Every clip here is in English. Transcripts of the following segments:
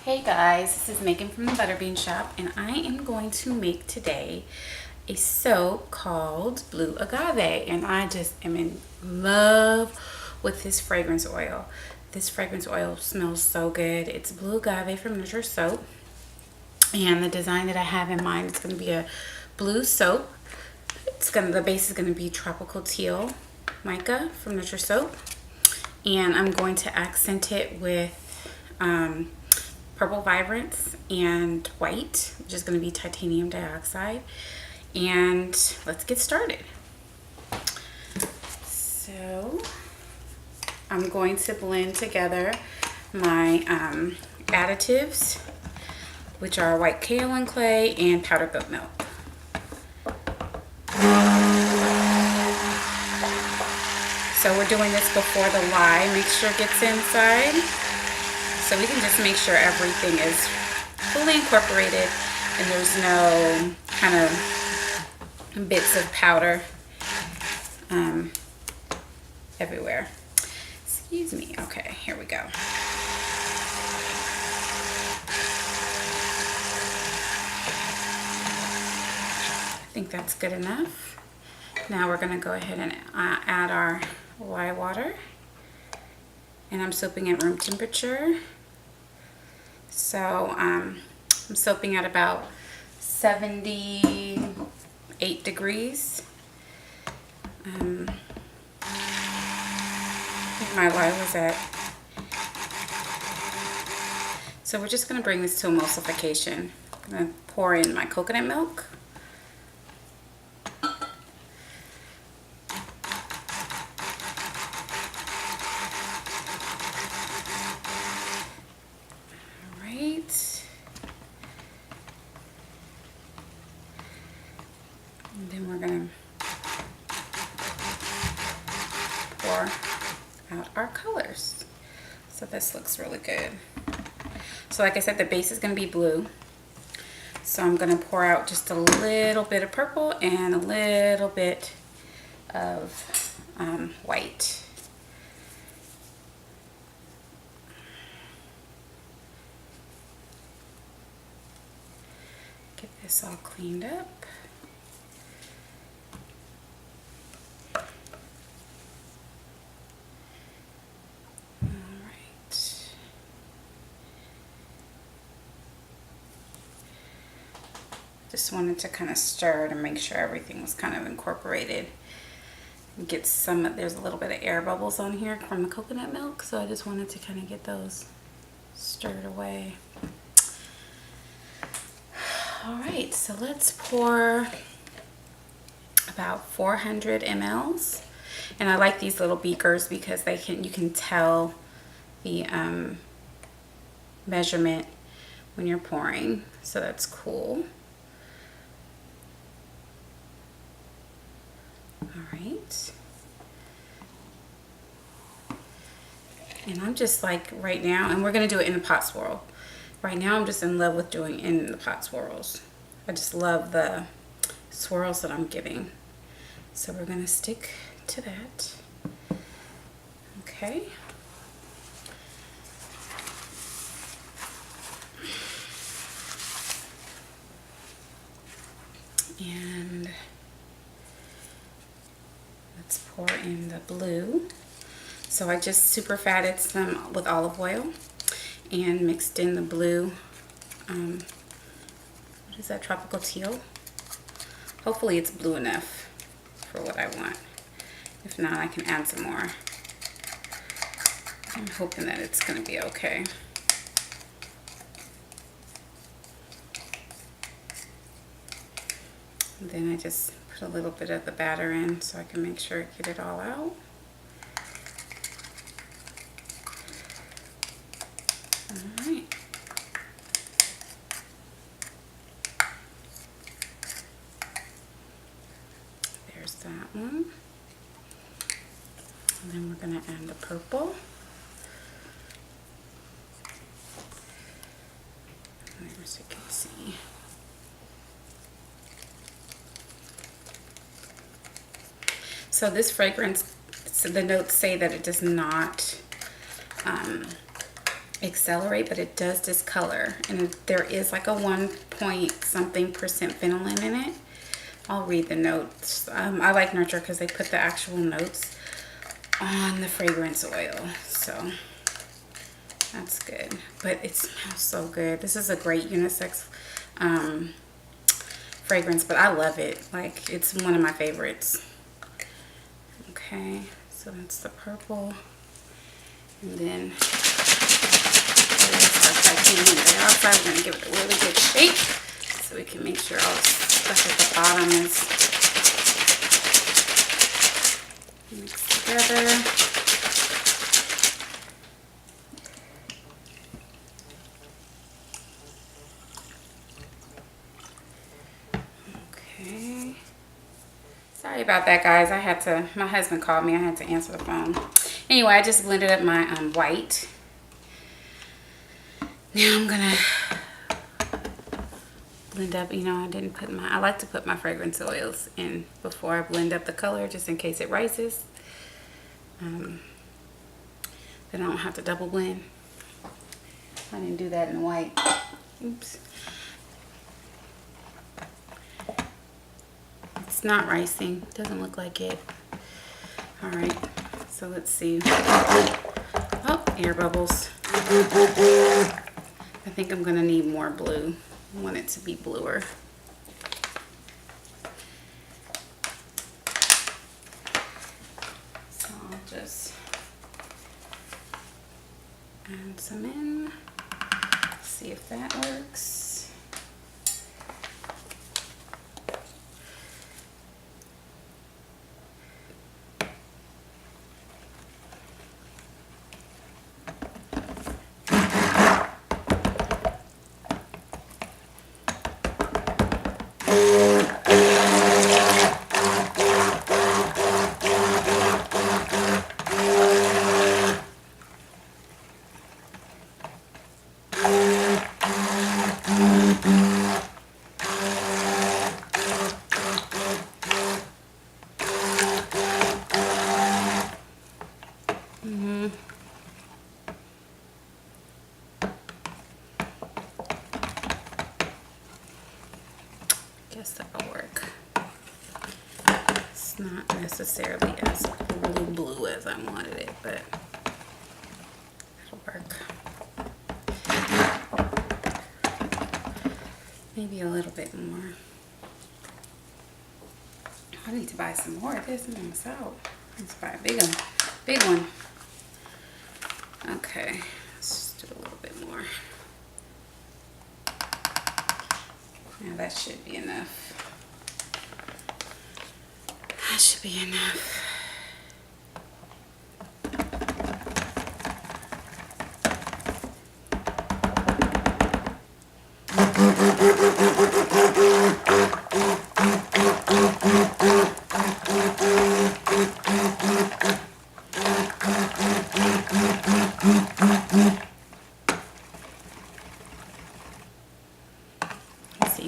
Hey guys, this is Megan from the Butterbean Shop, and I am going to make today a soap called Blue Agave, and I just am in love with this fragrance oil. This fragrance oil smells so good. It's Blue Agave from Nurture Soap, and the design that I have in mind is going to be a blue soap. The base is going to be tropical teal mica from Nurture Soap, and I'm going to accent it with purple vibrance and white, which is going to be titanium dioxide. And let's get started. So I'm going to blend together my additives, which are white kaolin clay and powdered goat milk. So we're doing this before the lye mixture gets inside. So we can just make sure everything is fully incorporated and there's no kind of bits of powder everywhere. Excuse me. Okay, here we go. I think that's good enough. Now we're going to go ahead and add our lye water. And I'm soaping at room temperature. So I'm soaping at about 78 degrees. I think my lye was at. So we're just going to bring this to emulsification. I'm going to pour in my coconut milk. And then we're going to pour out our colors. So this looks really good. So like I said, the base is going to be blue. So I'm going to pour out just a little bit of purple and a little bit of white. Get this all cleaned up. Just wanted to kind of stir to make sure everything was kind of incorporated. Get some, there's a little bit of air bubbles on here from the coconut milk, so I just wanted to kind of get those stirred away. All right, so let's pour about 400 mLs. And I like these little beakers because you can tell the measurement when you're pouring, so that's cool. All right. And I'm just like right now, and we're going to do it in the pot swirl. Right now I'm just in love with doing in the pot swirls. I just love the swirls that I'm giving. So we're going to stick to that. Okay. And let's pour in the blue. So I just super fatted some with olive oil and mixed in the blue. What is that, tropical teal? Hopefully it's blue enough for what I want. If not, I can add some more. I'm hoping that it's going to be okay. And then I just put a little bit of the batter in so I can make sure I get it all out. All right. There's that one. And then we're going to add the purple. As you can see. So this fragrance, so the notes say that it does not accelerate, but it does discolor, and there is like a 1 point something percent phenolin in it. I'll read the notes. I like Nurture because they put the actual notes on the fragrance oil, so that's good. But it smells so good. This is a great unisex fragrance, but I love it. Like, it's one of my favorites. Okay, so that's the purple, and then titanium dioxide. We're gonna give it a really good shake so we can make sure all the stuff at the bottom is mixed together. Okay. Sorry about that, guys. My husband called me. I had to answer the phone. Anyway, I just blended up my white. Now I'm gonna blend up, you know, I like to put my fragrance oils in before I blend up the color, just in case it rises. Then I don't have to double blend. I didn't do that in the white. Oops. It's not rising. Doesn't look like it. All right, so let's see. Oh, air bubbles. I think I'm gonna need more blue. I want it to be bluer. So I'll just add some in, see if that works. Guess that'll work. It's not necessarily as blue as I wanted it, but it'll work. Maybe a little bit more. I need to buy some more of this. I'm almost out. Let's buy a big one. Okay, let's just do a little bit more. Now that should be enough. That should be enough.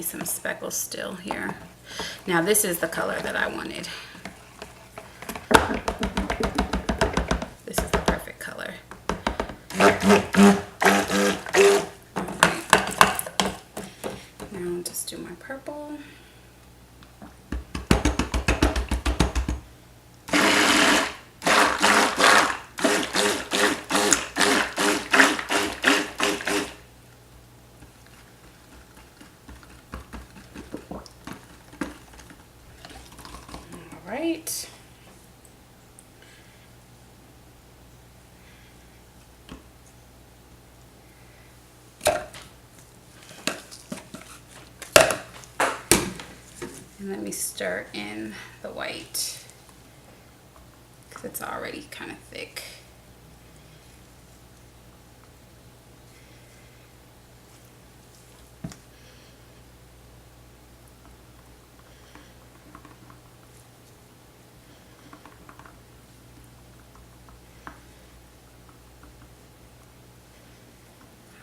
Some speckles still here. Now this is the color that I wanted. This is the perfect color. Now I'll just do my purple. Right. And let me stir in the white because it's already kind of thick.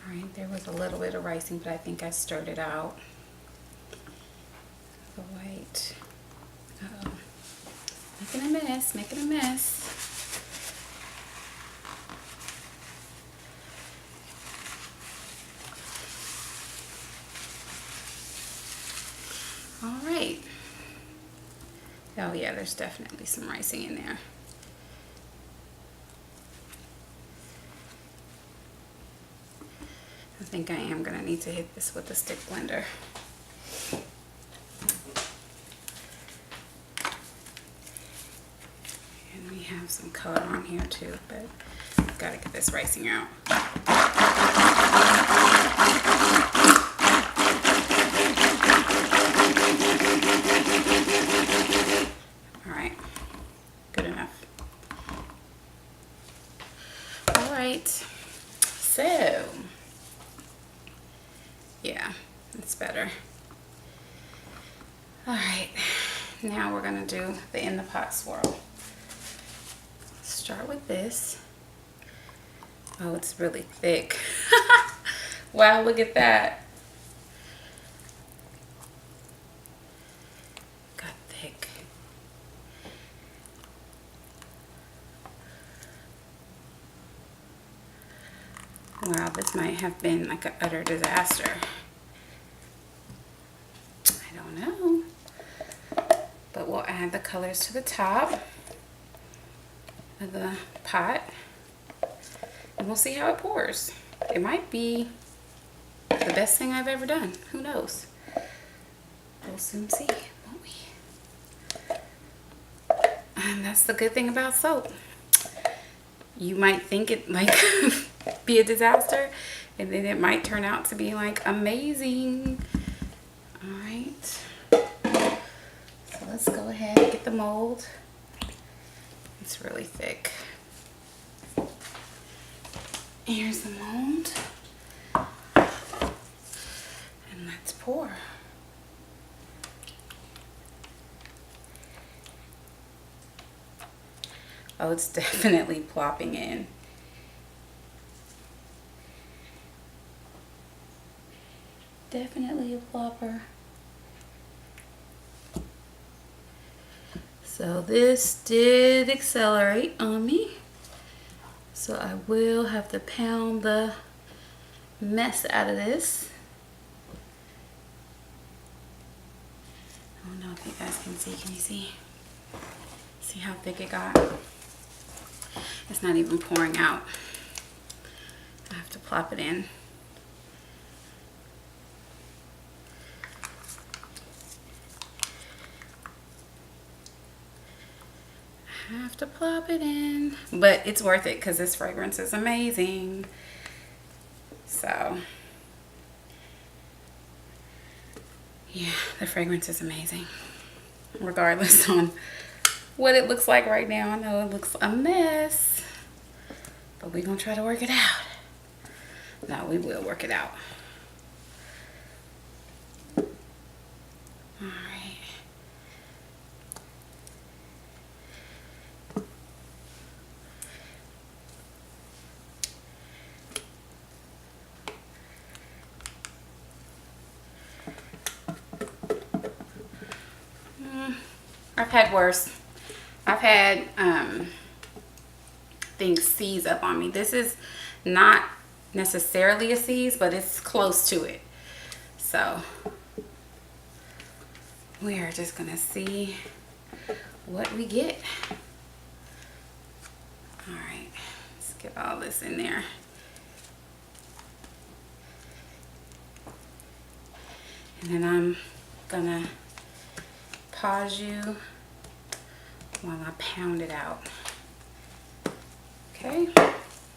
Alright, there was a little bit of rising, but I think I stirred it out. The white. Uh-oh. Making a mess, making a mess. Yeah, there's definitely some ricing in there. I think I am gonna need to hit this with a stick blender. And we have some color on here too, but I've got to get this ricing out. All right, good enough. All right, so yeah, it's better. All right, now we're gonna do the in the pot swirl. Start with this. Oh, it's really thick. Wow, look at that. Got thick. Wow, this might have been like an utter disaster. I don't know. But we'll add the colors to the top of the pot and we'll see how it pours. It might be the best thing I've ever done. Who knows? We'll soon see, won't we? And that's the good thing about soap. You might think it might be a disaster, and then it might turn out to be like amazing. All right. So let's go ahead and get the mold. It's really thick. Here's the mold. And let's pour. Oh, it's definitely plopping in. Definitely a plopper. So this did accelerate on me. So I will have to pound the mess out of this. I don't know if you guys can see. Can you see? See how thick it got? It's not even pouring out. I have to plop it in. I have to plop it in. But it's worth it because this fragrance is amazing. So, yeah, the fragrance is amazing. Regardless on what it looks like right now. I know it looks a mess, but we're gonna try to work it out. No, we will work it out. All right. I've had worse. I've had things seize up on me. This is not necessarily a seize, but it's close to it. So we are just gonna see what we get. All right, let's get all this in there. And then I'm gonna pause you while I pound it out. Okay,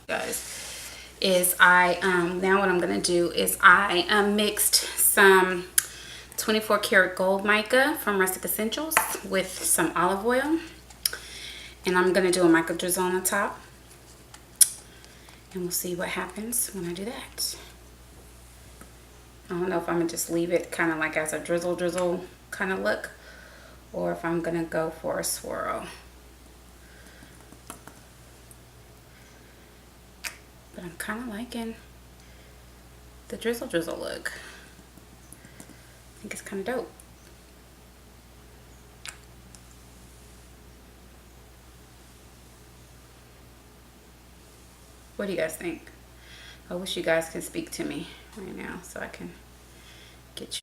guys, is I now what I'm gonna do is I mixed some 24 karat gold mica from Rustic Essentials with some olive oil, and I'm gonna do a mica drizzle on the top, and we'll see what happens when I do that. I don't know if I'm gonna just leave it kind of like as a drizzle kind of look, or if I'm gonna go for a swirl. But I'm kind of liking the drizzle look. I think it's kind of dope. What do you guys think? I wish you guys could speak to me right now so I can get you.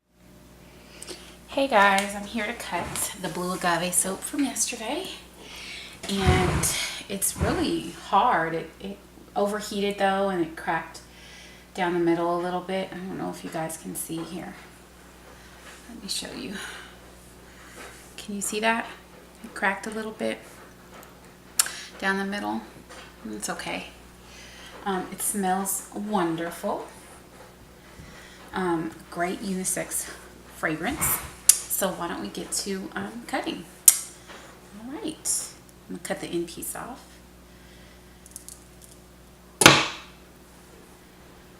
Hey guys, I'm here to cut the blue agave soap from yesterday, and it's really hard. It overheated though, and it cracked down the middle a little bit. I don't know if you guys can see here. Let me show you. Can you see that? It cracked a little bit down the middle. It's okay. It smells wonderful. Great unisex fragrance. So why don't we get to cutting? All right, I'm gonna cut the end piece off.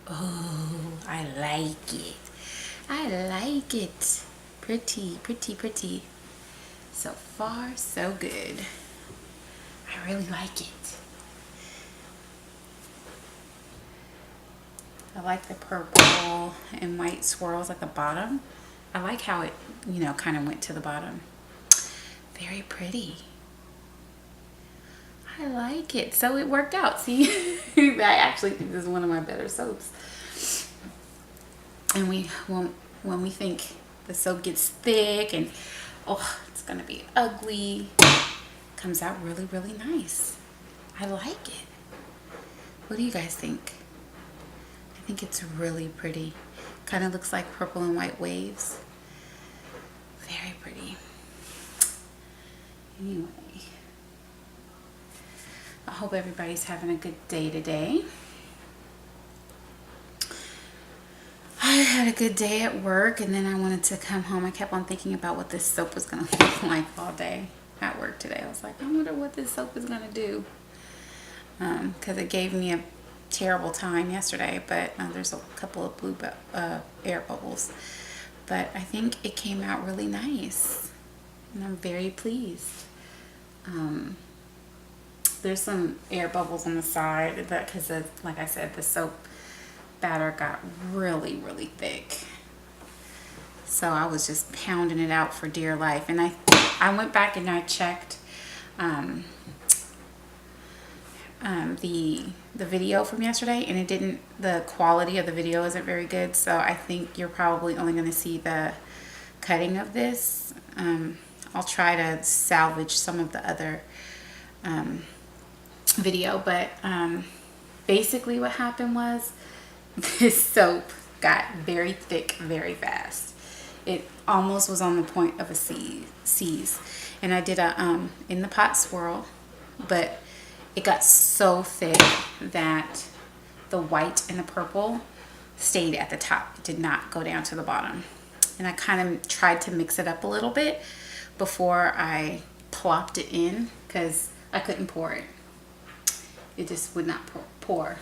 Oh, I like it. I like it. Pretty, pretty, pretty. So far, so good. I really like it. I like the purple and white swirls at the bottom. I like how it, you know, kind of went to the bottom. Very pretty. I like it. So it worked out. See, I actually think this is one of my better soaps. And when we think the soap gets thick and oh, it's gonna be ugly, it comes out really, really nice. I like it. What do you guys think? I think it's really pretty. Kind of looks like purple and white waves. Very pretty. Anyway, I hope everybody's having a good day today. I had a good day at work, and then I wanted to come home. I kept on thinking about what this soap was going to look like all day at work today. I was like, I wonder what this soap is going to do. Because it gave me a terrible time yesterday, but there's a couple of blue air bubbles. But I think it came out really nice, and I'm very pleased. There's some air bubbles on the side because, like I said, the soap batter got really, really thick. So I was just pounding it out for dear life. And I went back and I checked the video from yesterday, and it didn't, the quality of the video isn't very good. So I think you're probably only going to see the cutting of this. I'll try to salvage some of the other video, but basically what happened was this soap got very thick very fast. It almost was on the point of a seize. And I did a in the pot swirl, but it got so thick that the white and the purple stayed at the top. It did not go down to the bottom. And I kind of tried to mix it up a little bit before I plopped it in, because I couldn't pour it. It just would not pour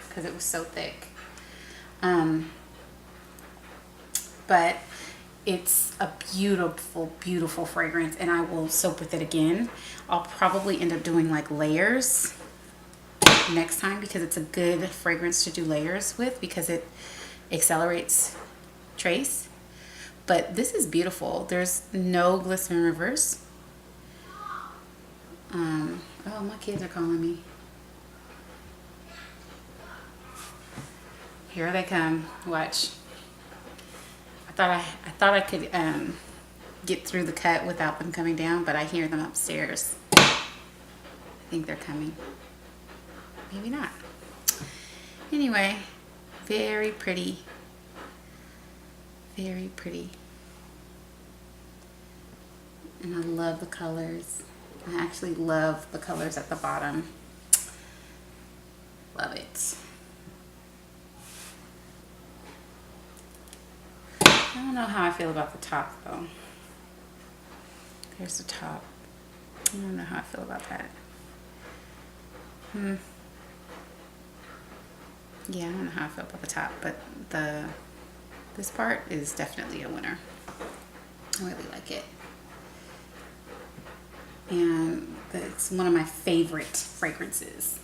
because it was so thick. But it's a beautiful, beautiful fragrance, and I will soap with it again. I'll probably end up doing like layers next time, because it's a good fragrance to do layers with because it accelerates trace. But this is beautiful. There's no glycerin reverse. Oh, my kids are calling me. Here they come. Watch. I thought I could get through the cut without them coming down, but I hear them upstairs. I think they're coming. Maybe not. Anyway, very pretty. Very pretty. And I love the colors. I actually love the colors at the bottom. Love it. I don't know how I feel about the top though. There's the top. I don't know how I feel about that. Yeah, I don't know how I feel about the top, but this part is definitely a winner. I really like it. And it's one of my favorite fragrances.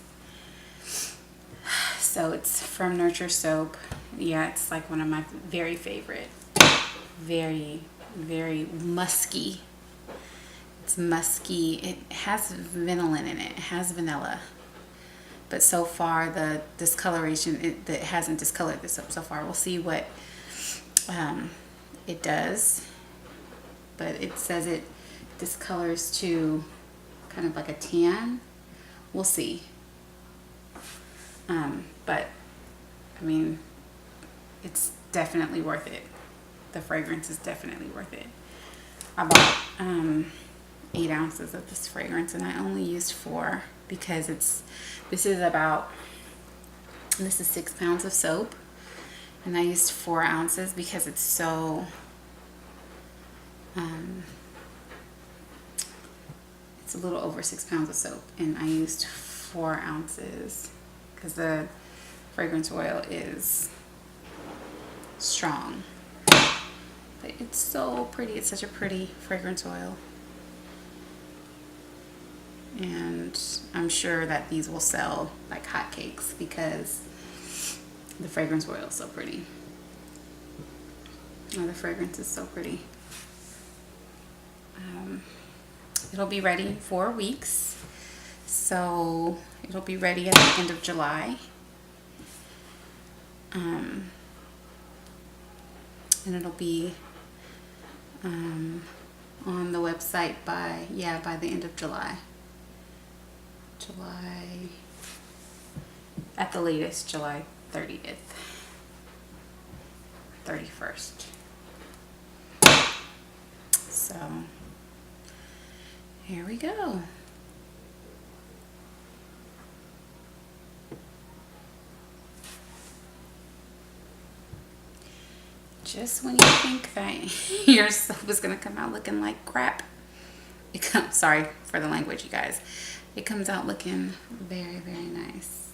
So it's from Nurture Soap. Yeah, it's like one of my very favorite. Very, very musky. It's musky. It has vanillin in it. It has vanilla. But so far, the discoloration, it hasn't discolored this soap so far. We'll see what it does. but it says it discolors to kind of like a tan. We'll see. But I mean, it's definitely worth it. The fragrance is definitely worth it. I bought 8 ounces of this fragrance, and I only used 4 because this is 6 pounds of soap, and I used 4 ounces because it's so it's a little over 6 pounds of soap, and I used 4 ounces because the fragrance oil is strong. But it's so pretty. It's such a pretty fragrance oil. And I'm sure that these will sell like hotcakes because the fragrance oil is so pretty. Oh, the fragrance is so pretty. It'll be ready in 4 weeks. So it'll be ready at the end of July. And it'll be on the website by the end of July. At the latest, July 30th, 31st. So here we go. Just when you think that your soap is gonna come out looking like crap, sorry for the language, you guys. It comes out looking very, very nice.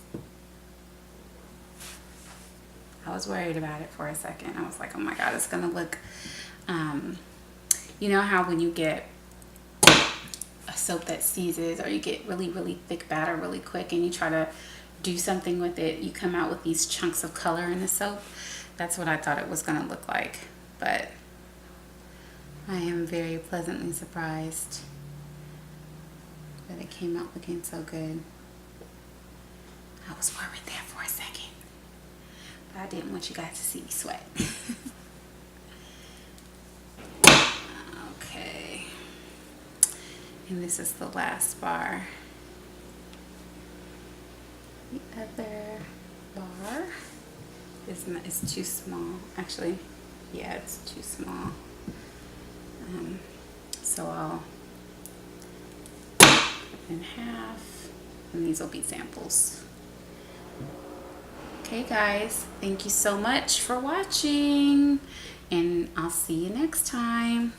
I was worried about it for a second. I was like, oh my God, it's gonna look, you know how when you get a soap that seizes, or you get really, really thick batter really quick and you try to do something with it, you come out with these chunks of color in the soap. That's what I thought it was gonna look like, but I am very pleasantly surprised that it came out looking so good. I was worried there for a second, but I didn't want you guys to see me sweat. Okay, and this is the last bar. The other bar is too small. Actually, yeah, it's too small. So I'll in half, and these will be samples. Okay guys, thank you so much for watching, and I'll see you next time.